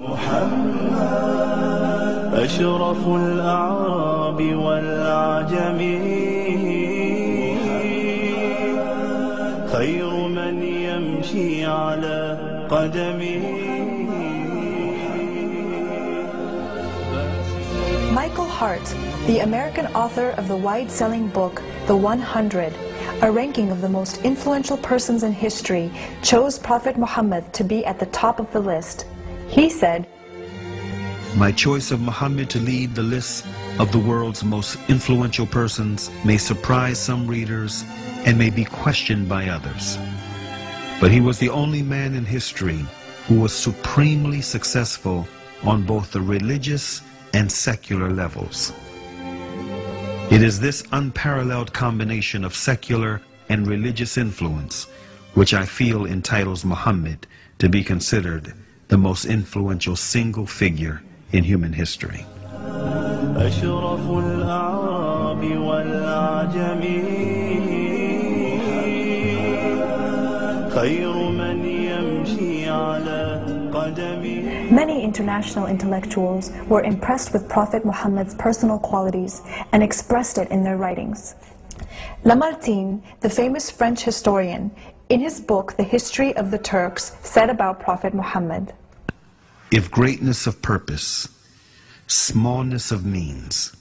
محمد أشرف الأعراب والأعجم خير من يمشي على قدمه. Michael Hart, the American author of the wide-selling book The 100, a ranking of the most influential persons in history, chose Prophet Muhammad to be at the top of the list. He said, "My choice of Muhammad to lead the list of the world's most influential persons may surprise some readers and may be questioned by others. But he was the only man in history who was supremely successful on both the religious and secular levels. It is this unparalleled combination of secular and religious influence which I feel entitles Muhammad to be considered the most influential single figure in human history." Many international intellectuals were impressed with Prophet Muhammad's personal qualities and expressed it in their writings. Lamartine, the famous French historian, in his book The History of the Turks, said about Prophet Muhammad, "If greatness of purpose, smallness of means,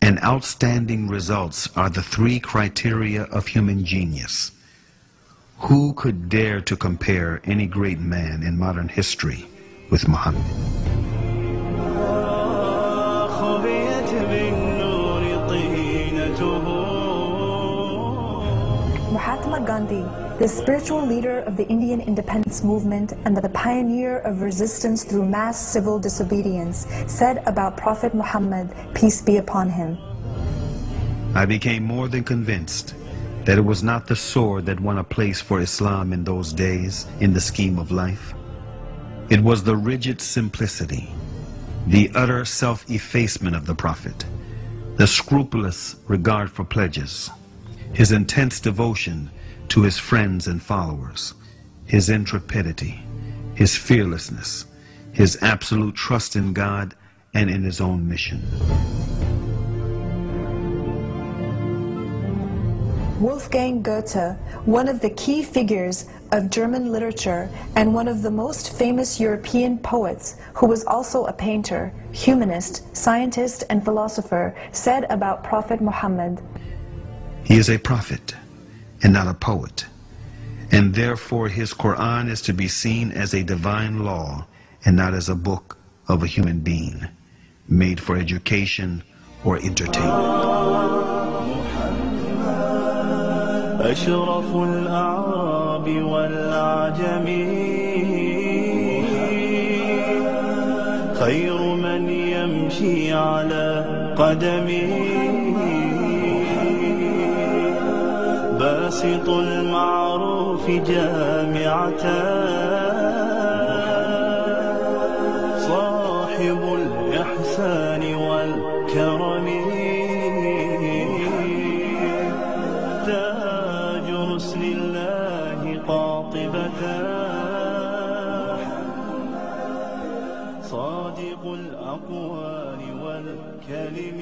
and outstanding results are the three criteria of human genius, who could dare to compare any great man in modern history with Muhammad?" Mahatma Gandhi, the spiritual leader of the Indian independence movement and the pioneer of resistance through mass civil disobedience, said about Prophet Muhammad, peace be upon him, "I became more than convinced that it was not the sword that won a place for Islam in those days in the scheme of life. It was the rigid simplicity, the utter self-effacement of the Prophet, the scrupulous regard for pledges, his intense devotion to his friends and followers, his intrepidity, his fearlessness, his absolute trust in God and in his own mission." Wolfgang Goethe, one of the key figures of German literature and one of the most famous European poets, who was also a painter, humanist, scientist, and philosopher, said about Prophet Muhammad, "He is a prophet and not a poet, and therefore his Quran is to be seen as a divine law and not as a book of a human being, made for education or entertainment." أشرف الأعراب والأعجم خير من يمشي على قدمه باسط المعروف جامعة صاحب الإحسان والكرم صادق الأقوال والكلم